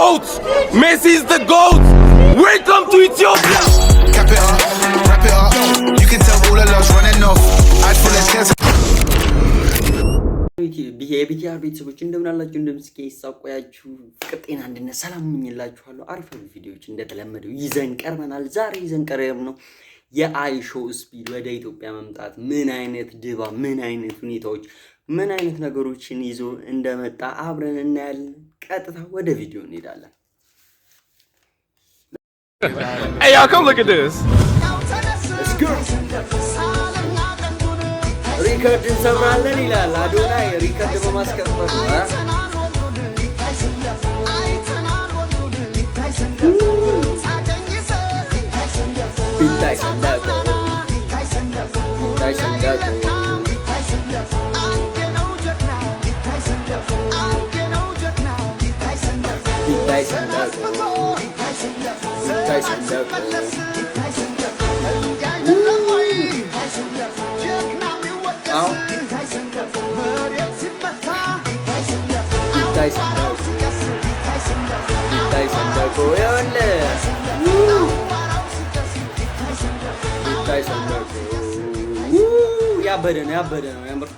GOAT. Messi is the GOAT. Welcome to Ethiopia. Cap it up, wrap it up. You can tell all the love's running off. I feel like scared. የቢቲአር ቤተሰቦች እንደምን አላችሁ? እንደምስኪ ይሳቆያችሁ ፍቅጤና እንደነ ሰላም ምኝላችኋለሁ። አሪፍ ቪዲዮዎች እንደተለመደው ይዘን ቀርበናል። ዛሬ ይዘን ቀርበን ነው የአይሾ ስፒድ ወደ ኢትዮጵያ መምጣት ምን አይነት ድባ ምን አይነት ሁኔታዎች ምን አይነት ነገሮችን ይዞ እንደመጣ አብረን እናያለን። ቀጥታ ወደ ቪዲዮ እንሄዳለን። Hey y'all, come look at this. Let's go. ሪከርድ እንሰብራለን ይላል አዶናይ። ሪከርድ በማስከበር ያበደ ነው ያምር።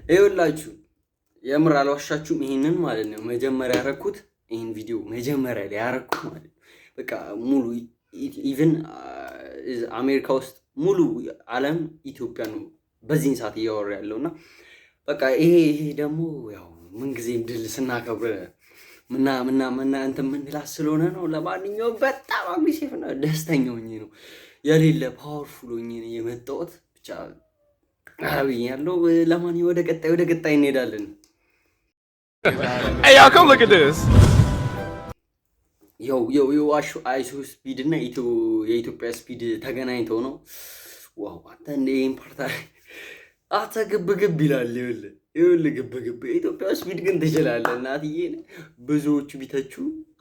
ይኸውላችሁ የምር አልዋሻችሁም። ይሄንን ማለት ነው መጀመሪያ ያረኩት ይሄን ቪዲዮ መጀመሪያ ላይ ያረኩት ማለት ነው። በቃ ሙሉ ኢቭን አሜሪካ ውስጥ ሙሉ ዓለም ኢትዮጵያ ነው በዚህን ሰዓት እያወራ ያለውና በቃ ይሄ ደግሞ ያው ምን ጊዜም ድል ስናከብር ምና እንትን ምንላስ ስለሆነ ነው። ለማንኛውም በጣም አግሪሲቭ ነው፣ ደስተኛ ሆኜ ነው የሌለ ፓወርፉል ሆኜ ነው የመጣሁት። ብቻ አብኛለሁ። ለማንኛውም ወደ ቀጣይ እንሄዳለን። Hey y'all, come look at this. yo አይሾ ስፒድ እና የኢትዮጵያ ስፒድ ተገናኝተው ነው። ዋው አንተ እንደም ፓርታ አተግብግብ ይላል። ይኸውልህ ግብግብ የኢትዮጵያ ስፒድ ግን ትችላለህ እናትዬ። ብዙዎቹ ቢተቹ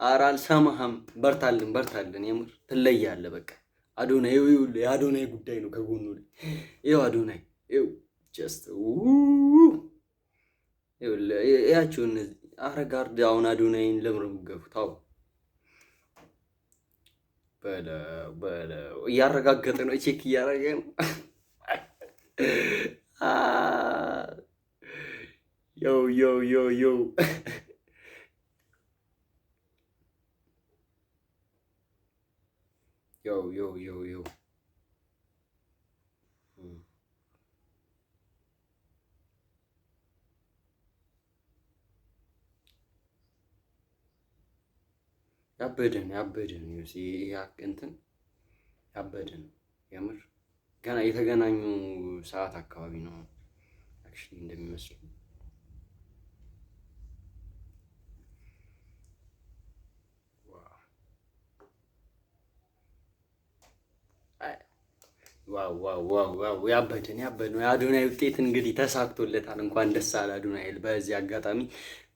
አራል ሰማህም በርታልን የምር ትለያለህ። በቃ አዶናይ ይኸውልህ የአዶናይ ጉዳይ ነው ከጎኑ ላይ ይኸው አዶናይ ይኸው ጀስት ይኸውልህ ያቸው እነዚህ አረጋርድ አሁን አዶናይን ለምረም ገፉታው በለው እያረጋገጠ ነው፣ ቼክ እያረገ ነው። yo ያበደን ይሲ እንትን ያበደን የምር ገና የተገናኙ ሰዓት አካባቢ ነው አክቹሊ እንደሚመስለው። ዋው ያበደን የአዶናይ ውጤት እንግዲህ ተሳክቶለታል። እንኳን ደስ አለ አዶናይ። በዚህ አጋጣሚ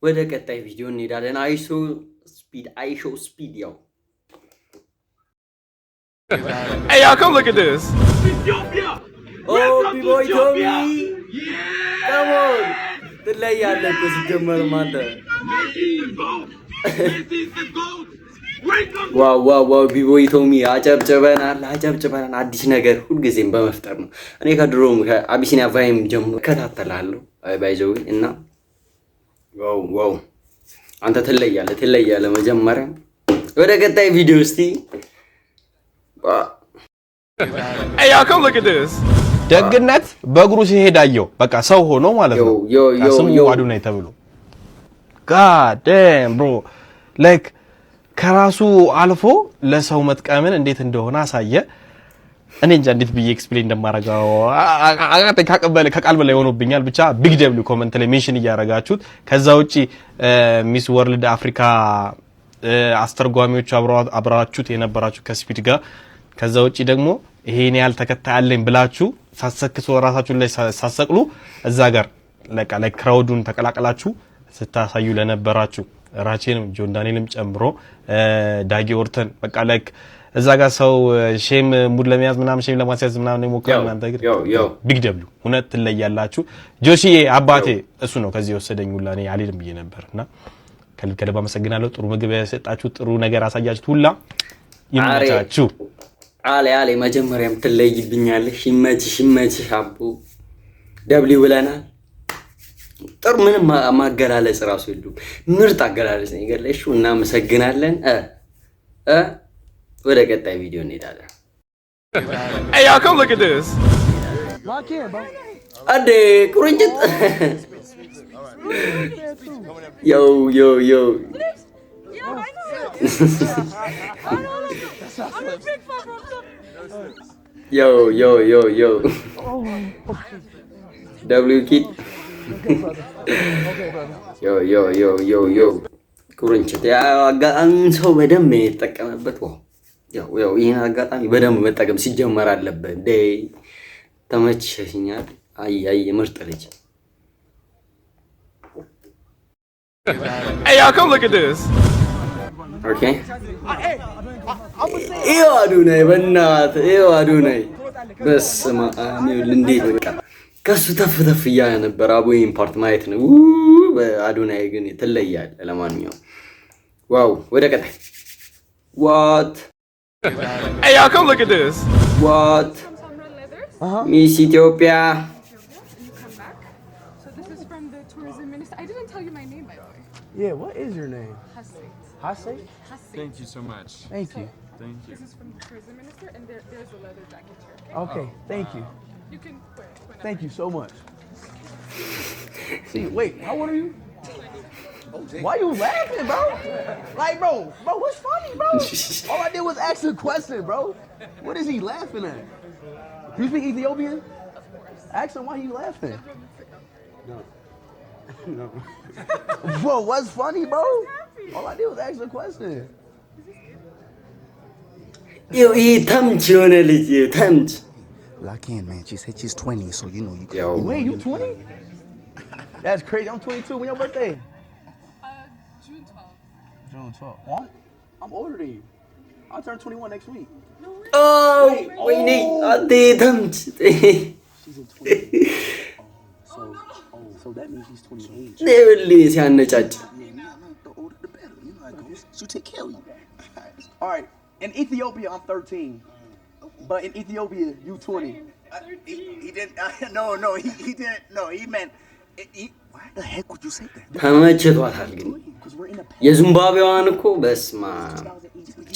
ወደ ቀጣይ ቪዲዮ እንሄዳለን። አይሾ ስፒድ ያው Hey y'all, come look at this. ቢቦይ ቶሚ come on ትለያለህ እኮ ሲጀመር አንተ። ዋው ቢቦይ ቶሚ አጨብጭበናል። አዲስ ነገር ሁልጊዜም በመፍጠር ነው። እኔ ከድሮም ከአቢሲኒያ ቫይም ጀምሮ እከታተላለሁ ባይዘው እና ዋው አንተ ትለያለህ። መጀመሪያ ወደ ቀጣይ ቪዲዮ እስቲ Hey y'all, come look at this. ደግነት በእግሩ ሲሄድ አየው። በቃ ሰው ሆኖ ማለት ነው። ስሙ አዶናይ ተብሎ God damn bro like ከራሱ አልፎ ለሰው መጥቀምን እንዴት እንደሆነ አሳየ። እኔ እንጃ እንዴት ብዬ ኤክስፕሌን እንደማረጋው ከቃል በላይ ሆኖብኛል። ብቻ ቢግ ደብሊው ኮሜንት ላይ ሜንሽን እያረጋችሁት። ከዛ ውጪ ሚስ ወርልድ አፍሪካ አስተርጓሚዎች አብራችሁት የነበራችሁ ከስፒድ ጋር ከዛ ውጪ ደግሞ ይሄን ያህል ተከታይ አለኝ ብላችሁ ሳሰክሱ ራሳችሁ ላይ ሳሰቅሉ እዛ ጋር ላይ ክራውዱን ተቀላቀላችሁ ስታሳዩ ለነበራችሁ ራቼንም ጆን ዳንኤልም ጨምሮ ዳጊ ኦርተን በቃ ላይክ እዛ ጋር ሰው ሼም ሙድ ለሚያዝ ምናምን ሼም ለማስያዝ ምናምን ሞክራል እናንተ ግን ቢግ ደብሊው ሁነት ትለያላችሁ። ጆሺዬ አባቴ እሱ ነው ከዚህ ወሰደኝ ሁላ እኔ አልሄድም ብዬ ነበርና ከልብ አመሰግናለሁ። ጥሩ ምግብ ያሰጣችሁ፣ ጥሩ ነገር አሳያችሁት ሁላ ይመቻችሁ። አለ መጀመሪያም ትለይብኛለሽ። ይመችሽ አቡ ደብሊው ብለናል። ጥሩ ምንም ማገላለጽ ራሱ የለውም። ምርጥ አገላለጽ ነው የገለሽው። እናመሰግናለን። ወደ ቀጣይ ቪዲዮ እንሄዳለን። Hey y'all, come look at this. አዴ ቁርንጭት ዮ ደብሊው ኪድ ዮ ቁርንጭት አጋጣሚ ሰው በደንብ የተጠቀመበት ያው ይሄን አጋጣሚ በደንብ መጠቀም ሲጀመር አለበት። ዴይ ተመችሽኛል። አይ ምርጥ ልጅ። Hey y'all, come look at this. Okay. ይኸው አዱናይ በእናትህ ይኸው አዱናይ በስመ አብ እንዴት በቃ ከሱ ተፍ እያለ ነበር። አቦ ይሄን ፓርት ማየት ነው። አዱናይ ግን ትለያለህ። ለማንኛውም ዋው ወደ ቀጣይ what Hey y'all, come look at this. what Miss Ethiopia. You come back. So this is from the tourism minister. I didn't tell you my name, by the way. Yeah, what is your name? Hasait. Hasay? Hasait. Thank you so much. Thank you. Thank you. This is from the tourism minister, and there's a leather jacket here. Okay. Okay, thank you. You can wear it whenever. Thank you so much. See, wait, how old are you? Why you laughing, bro? Like, bro, what's funny, bro? All I did was ask a question, bro. What is he laughing at? You speak Ethiopian? Ask him why he laughing. No. Bro, what's funny, bro? All I did was ask a question. ይሄ ተምች የሆነ ልጅ ተምች Lock in, man. She said she's 20, so you know you can. ያው Wait, you 20? That's crazy. I'm 22. When your birthday? June 12th. June 12th. What? I'm older than you. I'll turn 21 next week. ወይኔ አንተ ተምች She's in 20. So that means she's 28. ይኸውልህ ሲያነጫጭ The older the better. You know how it goes. She'll take care of you. All right. In Ethiopia, I'm 13. But in Ethiopia, you 20. He didn't. No. He didn't. No, he meant. Why the heck would you say that? ተመችቷታል። ግን Because we're in a. የዚምባብዌዋን እኮ በስማ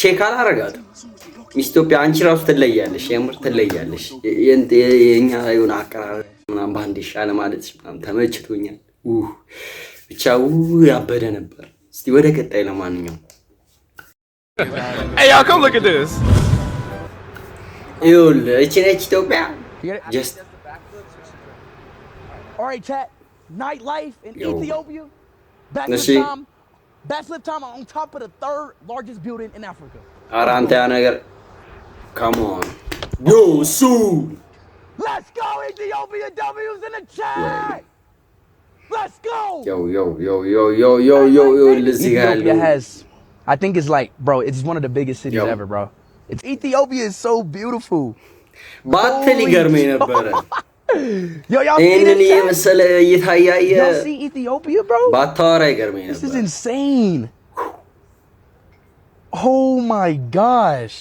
ቼክ አላረጋትም። ሚስ ኢትዮጵያ አንቺ ራሱ ትለያለሽ፣ የምር ትለያለሽ። የኛ የሆነ አቀራረብ ምናምን ባንድ ይሻለ ማለት ምናምን ተመችቶኛል። ብቻ ያበደ ነበር። እስቲ ወደ ቀጣይ ለማንኛውም Hey y'all, come look at this. ይኸውልህ እቺ ነች ኢትዮጵያ ጀስት All right, chat. Nightlife in Yo. Ethiopia. Let's see. Backflip time on top of the 3rd largest building in Africa. ኧረ አንተ ያ ነገር come on yo su Let's go, Ethiopia W's in the chat. Let's go. yo እዚህ ጋር Ethiopia ያለው has, I think it's like, bro, it's one of the biggest cities Yo. ever, bro. Ethiopia is so beautiful. ባትል ይገርመኝ ነበረ። Yo, y'all see ይሄንን this chat? የመሰለ እየታያየ Y'all see Ethiopia, bro? ባታወራ ይገርመኝ This is ነበር። insane. Oh my gosh.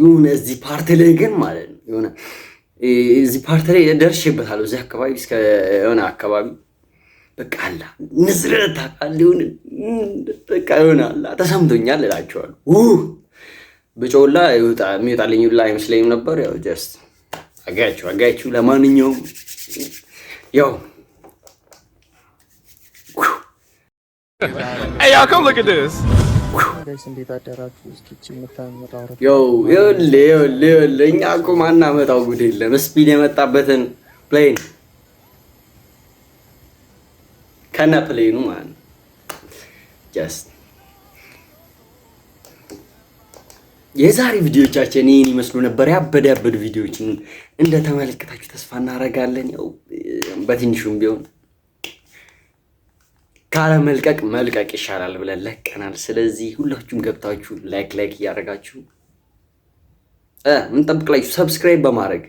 የሆነ እዚህ ፓርት ላይ ግን ማለት ነው የሆነ እዚህ ፓርት ላይ ደርሼበታለሁ። እዚህ አካባቢ እስከ የሆነ አካባቢ በቃ አላ ንዝረት አቃል ይሁን በቃ ይሆናል ተሰምቶኛል እላቸዋለሁ። ብጮላ ይወጣ የሚወጣልኝ ሁላ አይመስለኝም ነበር። ያው ጀስት አጋችሁ ለማንኛውም ያው Hey y'all, come look at this. ይኸውልህ እኛ እኮ ማናመጣው ጉድ የለም። ስፒድ የመጣበትን ፕሌን ከነ ፕሌኑ ማለት ነው። ጀስት የዛሬ ቪዲዮቻችን ይህን ይመስሉ ነበር። ያበዱ ቪዲዮዎችን እንደተመለከታችሁ ተስፋ እናደርጋለን። ያው በትንሹም ቢሆን ካለ መልቀቅ ይሻላል ብለን ለቀናል። ስለዚህ ሁላችሁም ገብታችሁ ላይክ እያደረጋችሁ ምን ጠብቅላችሁ ሰብስክራይብ በማድረግ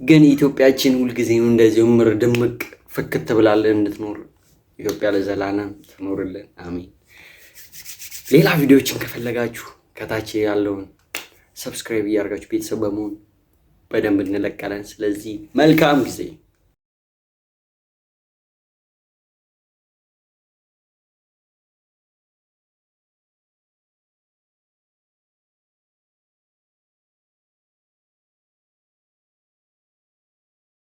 ግን ኢትዮጵያችን ሁልጊዜ እንደዚህ ምር ድምቅ ፍክት ብላለን እንድትኖር ኢትዮጵያ ለዘላለም ትኖርልን። አሜን። ሌላ ቪዲዮዎችን ከፈለጋችሁ ከታች ያለውን ሰብስክራይብ እያደረጋችሁ ቤተሰብ በመሆን በደንብ እንለቀለን። ስለዚህ መልካም ጊዜ